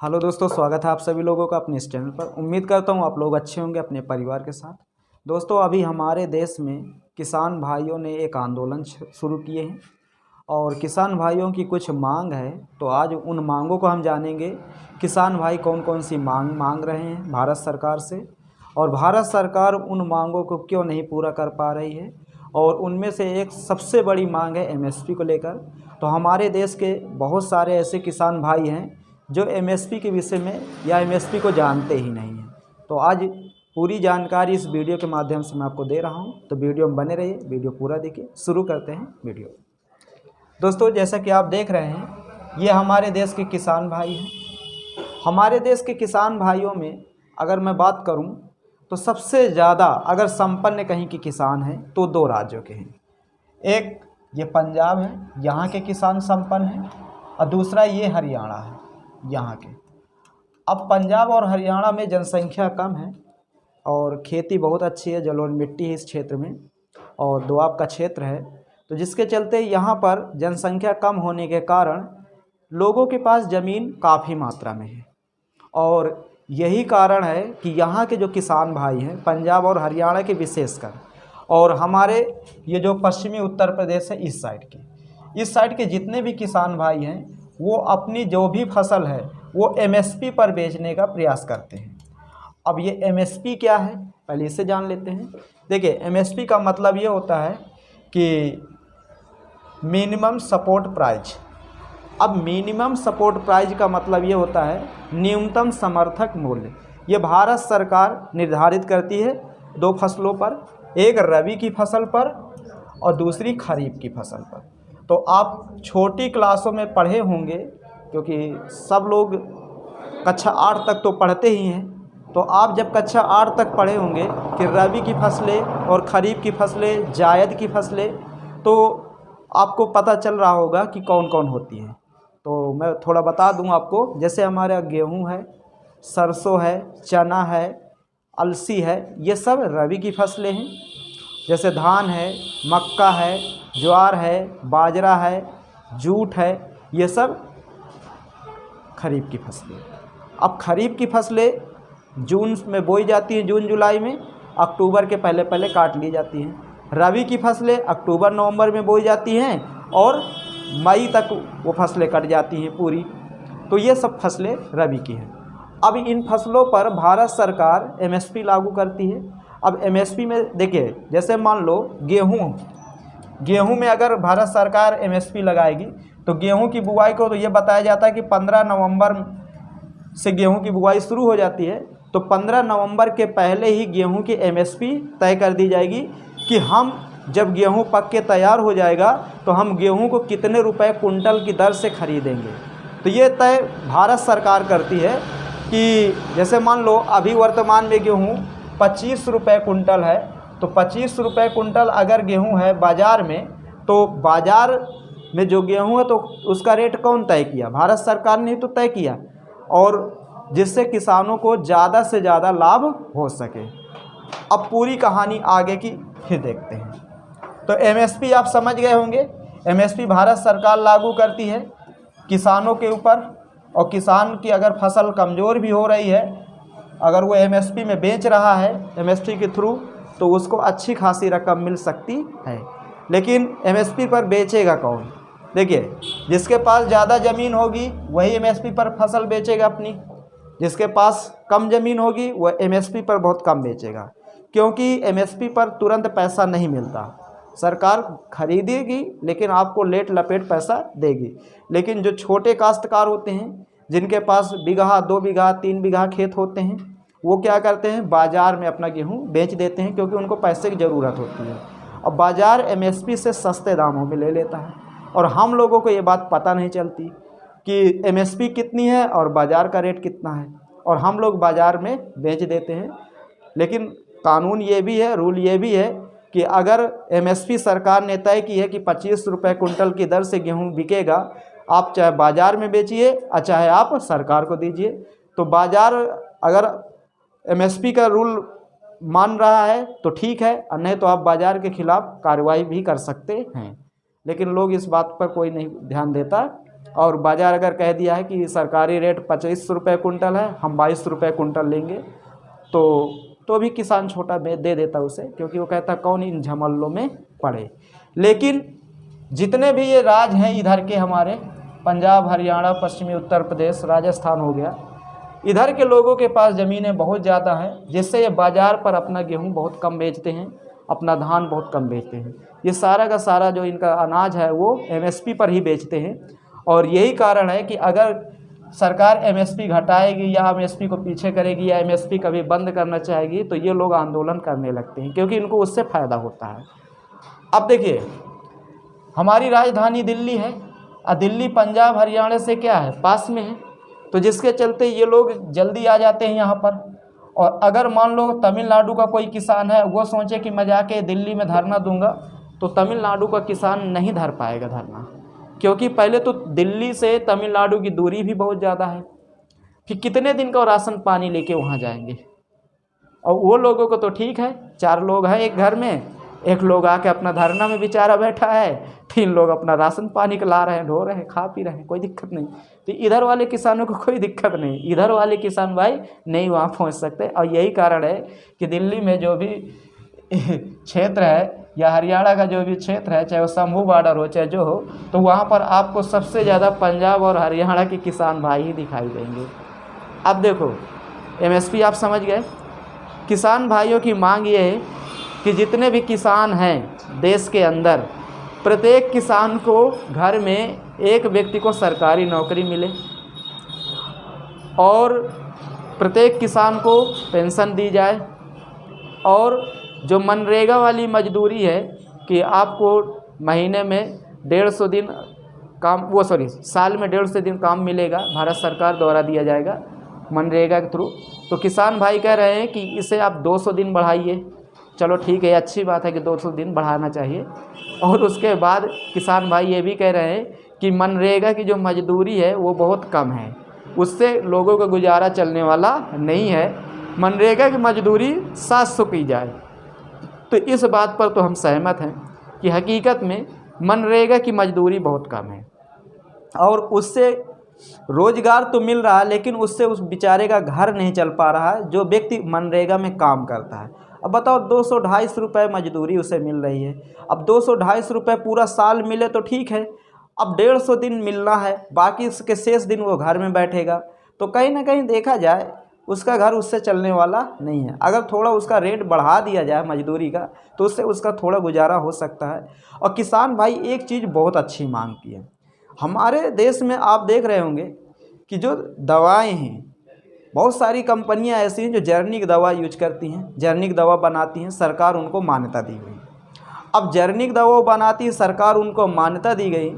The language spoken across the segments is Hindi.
हेलो दोस्तों, स्वागत है आप सभी लोगों का अपने इस चैनल पर। उम्मीद करता हूँ आप लोग अच्छे होंगे अपने परिवार के साथ। दोस्तों, अभी हमारे देश में किसान भाइयों ने एक आंदोलन शुरू किए हैं और किसान भाइयों की कुछ मांग है। तो आज उन मांगों को हम जानेंगे। किसान भाई कौन कौन सी मांग रहे हैं भारत सरकार से, और भारत सरकार उन मांगों को क्यों नहीं पूरा कर पा रही है। और उनमें से एक सबसे बड़ी मांग है एमएसपी को लेकर। तो हमारे देश के बहुत सारे ऐसे किसान भाई हैं जो एमएसपी के विषय में या एमएसपी को जानते ही नहीं हैं। तो आज पूरी जानकारी इस वीडियो के माध्यम से मैं आपको दे रहा हूं। तो वीडियो में बने रहिए, वीडियो पूरा देखिए। शुरू करते हैं वीडियो। दोस्तों, जैसा कि आप देख रहे हैं, ये हमारे देश के किसान भाई हैं। हमारे देश के किसान भाइयों में अगर मैं बात करूं तो सबसे ज़्यादा अगर संपन्न कहीं के किसान हैं तो दो राज्यों के हैं। एक ये पंजाब है, यहाँ के किसान संपन्न हैं, और दूसरा ये हरियाणा है, यहाँ के। अब पंजाब और हरियाणा में जनसंख्या कम है और खेती बहुत अच्छी है, जलोढ़ मिट्टी है इस क्षेत्र में, और दोआब का क्षेत्र है। तो जिसके चलते यहाँ पर जनसंख्या कम होने के कारण लोगों के पास ज़मीन काफ़ी मात्रा में है। और यही कारण है कि यहाँ के जो किसान भाई हैं पंजाब और हरियाणा के विशेषकर, और हमारे ये जो पश्चिमी उत्तर प्रदेश है इस साइड के जितने भी किसान भाई हैं वो अपनी जो भी फसल है वो एमएसपी पर बेचने का प्रयास करते हैं। अब ये एमएसपी क्या है, पहले इसे जान लेते हैं। देखिए, एमएसपी का मतलब ये होता है कि मिनिमम सपोर्ट प्राइस। अब मिनिमम सपोर्ट प्राइस का मतलब ये होता है न्यूनतम समर्थक मूल्य। ये भारत सरकार निर्धारित करती है दो फसलों पर, एक रबी की फसल पर और दूसरी खरीफ की फसल पर। तो आप छोटी क्लासों में पढ़े होंगे, क्योंकि सब लोग कक्षा 8 तक तो पढ़ते ही हैं। तो आप जब कक्षा 8 तक पढ़े होंगे कि रबी की फसलें और खरीफ की फसलें, जायद की फसलें, तो आपको पता चल रहा होगा कि कौन कौन होती हैं। तो मैं थोड़ा बता दूं आपको। जैसे हमारे गेहूं है, सरसों है, चना है, अलसी है, ये सब रबी की फसलें हैं। जैसे धान है, मक्का है, ज्वार है, बाजरा है, जूट है, ये सब खरीफ की फसलें। अब खरीफ की फसलें जून में बोई जाती हैं, जून जुलाई में, अक्टूबर के पहले पहले काट ली जाती हैं। रबी की फसलें अक्टूबर नवंबर में बोई जाती हैं और मई तक वो फसलें कट जाती हैं पूरी। तो ये सब फसलें रबी की हैं। अब इन फसलों पर भारत सरकार एमएसपी लागू करती है। अब एमएसपी में देखिए, जैसे मान लो गेहूं में अगर भारत सरकार एमएसपी लगाएगी तो गेहूं की बुआई को तो ये बताया जाता है कि 15 नवंबर से गेहूं की बुआई शुरू हो जाती है। तो 15 नवंबर के पहले ही गेहूं की एमएसपी तय कर दी जाएगी कि हम जब गेहूं पक के तैयार हो जाएगा तो हम गेहूं को कितने रुपए कुंटल की दर से खरीदेंगे। तो ये तय भारत सरकार करती है कि जैसे मान लो अभी वर्तमान में गेहूं 25 रुपये कुंटल है, तो 25 रुपये कुंटल अगर गेहूं है बाज़ार में, तो बाज़ार में जो गेहूं है तो उसका रेट कौन तय किया? भारत सरकार ने तो तय किया, और जिससे किसानों को ज़्यादा से ज़्यादा लाभ हो सके। अब पूरी कहानी आगे की फिर देखते हैं। तो एमएसपी आप समझ गए होंगे। एमएसपी भारत सरकार लागू करती है किसानों के ऊपर, और किसान की अगर फसल कमज़ोर भी हो रही है, अगर वो एमएसपी में बेच रहा है एमएसपी के थ्रू, तो उसको अच्छी खासी रकम मिल सकती है। लेकिन एमएसपी पर बेचेगा कौन? देखिए, जिसके पास ज़्यादा ज़मीन होगी वही एमएसपी पर फसल बेचेगा अपनी। जिसके पास कम ज़मीन होगी वह एमएसपी पर बहुत कम बेचेगा, क्योंकि एमएसपी पर तुरंत पैसा नहीं मिलता। सरकार खरीदेगी लेकिन आपको लेट लपेट पैसा देगी। लेकिन जो छोटे काश्तकार होते हैं, जिनके पास बीघा, 2 बीघा, 3 बीघा खेत होते हैं, वो क्या करते हैं, बाज़ार में अपना गेहूं बेच देते हैं, क्योंकि उनको पैसे की ज़रूरत होती है। और बाज़ार एमएसपी से सस्ते दामों में ले लेता है, और हम लोगों को ये बात पता नहीं चलती कि एमएसपी कितनी है और बाज़ार का रेट कितना है, और हम लोग बाज़ार में बेच देते हैं। लेकिन कानून ये भी है, रूल ये भी है कि अगर एमएसपी सरकार ने तय की है कि 25 रुपये कुंटल की दर से गेहूं बिकेगा, आप चाहे बाज़ार में बेचिए और चाहे आप सरकार को दीजिए। तो बाज़ार अगर एमएसपी का रूल मान रहा है तो ठीक है, और नहीं तो आप बाज़ार के खिलाफ़ कार्रवाई भी कर सकते हैं। लेकिन लोग इस बात पर कोई नहीं ध्यान देता और बाज़ार अगर कह दिया है कि सरकारी रेट 25 रुपये कुंटल है, हम 22 रुपये कुंटल लेंगे, तो भी किसान छोटा दे देता उसे, क्योंकि वो कहता कौन इन झमेलों में पड़े। लेकिन जितने भी ये राज्य हैं इधर के हमारे, पंजाब, हरियाणा, पश्चिमी उत्तर प्रदेश, राजस्थान हो गया, इधर के लोगों के पास ज़मीनें बहुत ज़्यादा हैं, जिससे ये बाज़ार पर अपना गेहूँ बहुत कम बेचते हैं, अपना धान बहुत कम बेचते हैं। ये सारा का सारा जो इनका अनाज है वो MSP पर ही बेचते हैं। और यही कारण है कि अगर सरकार MSP घटाएगी या MSP को पीछे करेगी या MSP कभी बंद करना चाहेगी, तो ये लोग आंदोलन करने लगते हैं, क्योंकि इनको उससे फ़ायदा होता है। अब देखिए, हमारी राजधानी दिल्ली है, और दिल्ली पंजाब हरियाणा से क्या है, पास में है, तो जिसके चलते ये लोग जल्दी आ जाते हैं यहाँ पर। और अगर मान लो तमिलनाडु का कोई किसान है, वो सोचे कि मैं जाके दिल्ली में धरना दूंगा, तो तमिलनाडु का किसान नहीं धर पाएगा धरना, क्योंकि पहले तो दिल्ली से तमिलनाडु की दूरी भी बहुत ज़्यादा है, फिर कितने दिन का राशन पानी लेके वहाँ जाएंगे। और वो लोगों को तो ठीक है, 4 लोग हैं एक घर में, एक लोग आके अपना धरना में बेचारा बैठा है, 3 लोग अपना राशन पानी का ला रहे हैं, ढो रहे हैं, खा पी रहे हैं, कोई दिक्कत नहीं। तो इधर वाले किसानों को कोई दिक्कत नहीं, इधर वाले किसान भाई नहीं वहाँ पहुँच सकते। और यही कारण है कि दिल्ली में जो भी क्षेत्र है या हरियाणा का जो भी क्षेत्र है, चाहे वो शंभू बॉर्डर हो चाहे जो हो, तो वहाँ पर आपको सबसे ज़्यादा पंजाब और हरियाणा के किसान भाई ही दिखाई देंगे। अब देखो MSP आप समझ गए। किसान भाइयों की मांग ये है कि जितने भी किसान हैं देश के अंदर, प्रत्येक किसान को घर में एक व्यक्ति को सरकारी नौकरी मिले, और प्रत्येक किसान को पेंशन दी जाए, और जो मनरेगा वाली मजदूरी है कि आपको महीने में 150 दिन काम, साल में 150 दिन काम मिलेगा, भारत सरकार द्वारा दिया जाएगा मनरेगा के थ्रू। तो किसान भाई कह रहे हैं कि इसे आप 200 दिन बढ़ाइए। चलो ठीक है, अच्छी बात है कि 200 दिन बढ़ाना चाहिए। और उसके बाद किसान भाई ये भी कह रहे हैं कि मनरेगा की जो मजदूरी है वो बहुत कम है, उससे लोगों का गुजारा चलने वाला नहीं है, मनरेगा की मजदूरी 700 की जाए। तो इस बात पर तो हम सहमत हैं कि हकीकत में मनरेगा की मजदूरी बहुत कम है, और उससे रोज़गार तो मिल रहा है, लेकिन उससे उस बेचारे का घर नहीं चल पा रहा है जो व्यक्ति मनरेगा में काम करता है। अब बताओ 200-250 रुपये मजदूरी उसे मिल रही है। अब 200-250 रुपये पूरा साल मिले तो ठीक है, अब 150 दिन मिलना है, बाकी इसके शेष दिन वो घर में बैठेगा, तो कहीं ना कहीं देखा जाए उसका घर उससे चलने वाला नहीं है। अगर थोड़ा उसका रेट बढ़ा दिया जाए मजदूरी का, तो उससे उसका थोड़ा गुजारा हो सकता है। और किसान भाई एक चीज़ बहुत अच्छी मांग की है, हमारे देश में आप देख रहे होंगे कि जो दवाएं हैं, बहुत सारी कंपनियां ऐसी हैं जो जर्निक दवा यूज करती हैं, जर्निक दवा बनाती हैं, सरकार उनको मान्यता दी गई। अब जर्निक दवा बनाती है सरकार, उनको मान्यता दी गई।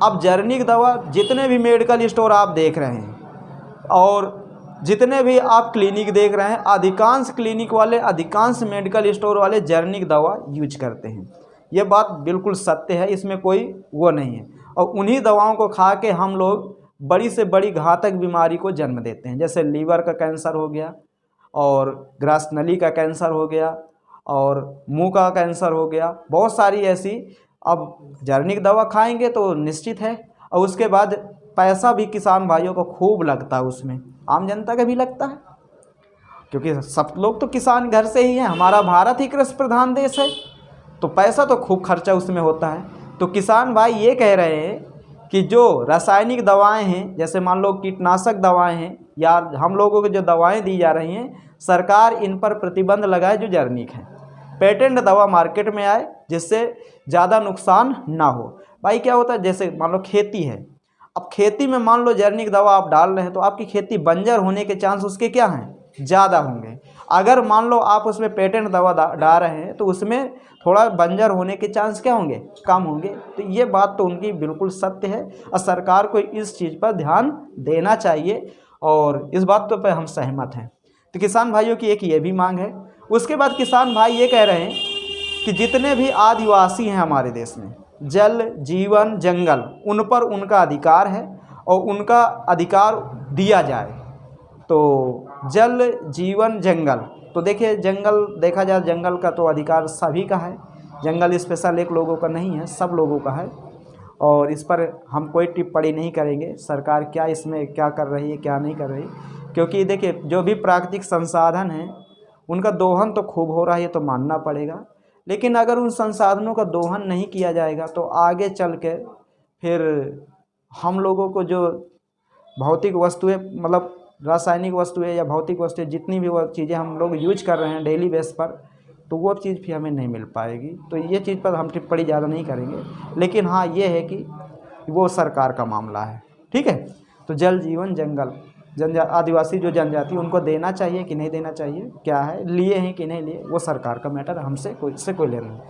अब जर्निक दवा जितने भी मेडिकल स्टोर आप देख रहे हैं और जितने भी आप क्लिनिक देख रहे हैं, अधिकांश क्लिनिक वाले, अधिकांश मेडिकल स्टोर वाले जर्निक दवा यूज करते हैं। ये बात बिल्कुल सत्य है, इसमें कोई वो नहीं है। और उन्हीं दवाओं को खा के हम लोग बड़ी से बड़ी घातक बीमारी को जन्म देते हैं, जैसे लीवर का कैंसर हो गया, और ग्रास नली का कैंसर हो गया, और मुंह का कैंसर हो गया, बहुत सारी ऐसी। अब जर्निक दवा खाएंगे तो निश्चित है, और उसके बाद पैसा भी किसान भाइयों को खूब लगता है, उसमें आम जनता का भी लगता है, क्योंकि सब लोग तो किसान घर से ही हैं। हमारा भारत ही कृषि प्रधान देश है, तो पैसा तो खूब खर्चा उसमें होता है। तो किसान भाई ये कह रहे हैं कि जो रासायनिक दवाएं हैं, जैसे मान लो कीटनाशक दवाएं हैं, या हम लोगों को जो दवाएं दी जा रही हैं, सरकार इन पर प्रतिबंध लगाए जो जर्निक हैं, पेटेंट दवा मार्केट में आए, जिससे ज़्यादा नुकसान ना हो। भाई क्या होता है, जैसे मान लो खेती है, अब खेती में मान लो जर्निक दवा आप डाल रहे हैं, तो आपकी खेती बंजर होने के चांस उसके क्या हैं, ज़्यादा होंगे। अगर मान लो आप उसमें पेटेंट दवा डाल रहे हैं, तो उसमें थोड़ा बंजर होने के चांस क्या होंगे, कम होंगे। तो ये बात तो उनकी बिल्कुल सत्य है, और सरकार को इस चीज़ पर ध्यान देना चाहिए, और इस बात पर हम सहमत हैं। तो किसान भाइयों की एक ये भी मांग है। उसके बाद किसान भाई ये कह रहे हैं कि जितने भी आदिवासी हैं हमारे देश में, जल, जीवन, जंगल, उन पर उनका अधिकार है, और उनका अधिकार दिया जाए। तो जल, जीवन, जंगल, तो देखिए जंगल देखा जाए, जंगल का तो अधिकार सभी का है, जंगल स्पेशल एक लोगों का नहीं है, सब लोगों का है। और इस पर हम कोई टिप्पणी नहीं करेंगे सरकार क्या इसमें क्या कर रही है क्या नहीं कर रही, क्योंकि देखिए जो भी प्राकृतिक संसाधन हैं उनका दोहन तो खूब हो रहा है, ये तो मानना पड़ेगा। लेकिन अगर उन संसाधनों का दोहन नहीं किया जाएगा तो आगे चल के फिर हम लोगों को जो भौतिक वस्तुएं मतलब रासायनिक वस्तुएं या भौतिक वस्तुएं जितनी भी वो चीज़ें हम लोग यूज कर रहे हैं डेली बेस पर, तो वो चीज़ भी हमें नहीं मिल पाएगी। तो ये चीज़ पर हम टिप्पणी ज़्यादा नहीं करेंगे, लेकिन हाँ ये है कि वो सरकार का मामला है, ठीक है। तो जल जीवन जंगल आदिवासी जो जनजाति उनको देना चाहिए कि नहीं देना चाहिए, क्या है लिए हैं कि नहीं लिए, वो सरकार का मैटर, हमसे कोई लेना नहीं।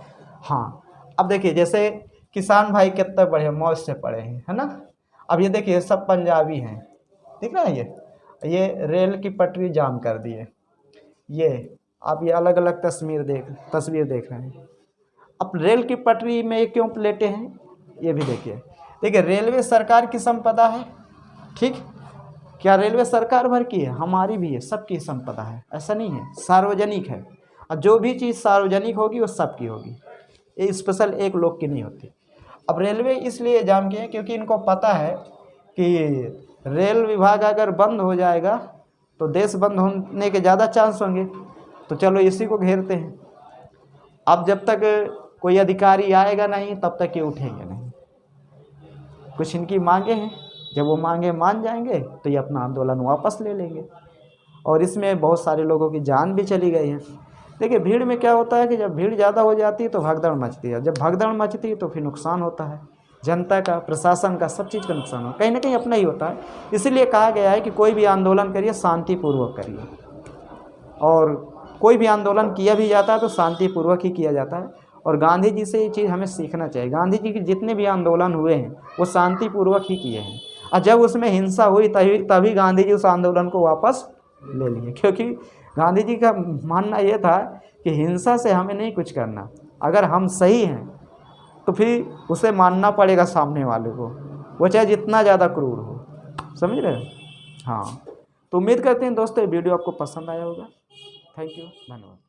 हाँ अब देखिए जैसे किसान भाई कितने बड़े मौज से पड़े हैं, है ना। अब ये देखिए सब पंजाबी हैं, ठीक ना। ये रेल की पटरी जाम कर दी है, ये आप ये अलग अलग तस्वीर देख रहे हैं। अब रेल की पटरी में क्यों प्लेटें हैं, ये भी देखिए रेलवे सरकार की संपदा है, ठीक। क्या रेलवे सरकार भर की है, हमारी भी है, सबकी संपदा है, ऐसा नहीं है, सार्वजनिक है। और जो भी चीज़ सार्वजनिक होगी वो सबकी होगी, ये स्पेशल एक लोग की नहीं होती। अब रेलवे इसलिए जाम किए क्योंकि इनको पता है कि रेल विभाग अगर बंद हो जाएगा तो देश बंद होने के ज़्यादा चांस होंगे, तो चलो इसी को घेरते हैं। अब जब तक कोई अधिकारी आएगा नहीं तब तक ये उठेंगे नहीं। कुछ इनकी मांगे हैं, जब वो मांगे मान जाएंगे तो ये अपना आंदोलन वापस ले लेंगे। और इसमें बहुत सारे लोगों की जान भी चली गई है। देखिए भीड़ में क्या होता है कि जब भीड़ ज़्यादा हो जाती है तो भगदड़ मचती है, जब भगदड़ मचती है तो फिर नुकसान होता है, जनता का, प्रशासन का, सब चीज़ का नुकसान हो, कहीं ना कहीं अपना ही होता है। इसीलिए कहा गया है कि कोई भी आंदोलन करिए शांतिपूर्वक करिए, और कोई भी आंदोलन किया भी जाता है तो शांतिपूर्वक ही किया जाता है। और गांधी जी से ये चीज़ हमें सीखना चाहिए। गांधी जी के जितने भी आंदोलन हुए हैं वो शांतिपूर्वक ही किए हैं, और जब उसमें हिंसा हुई तभी गांधी जी उस आंदोलन को वापस ले लिए, क्योंकि गांधी जी का मानना ये था कि हिंसा से हमें नहीं कुछ करना, अगर हम सही हैं तो फिर उसे मानना पड़ेगा सामने वाले को, वो चाहे जितना ज़्यादा क्रूर हो, समझ रहे हो। हाँ तो उम्मीद करते हैं दोस्तों ये वीडियो आपको पसंद आया होगा। थैंक यू, धन्यवाद।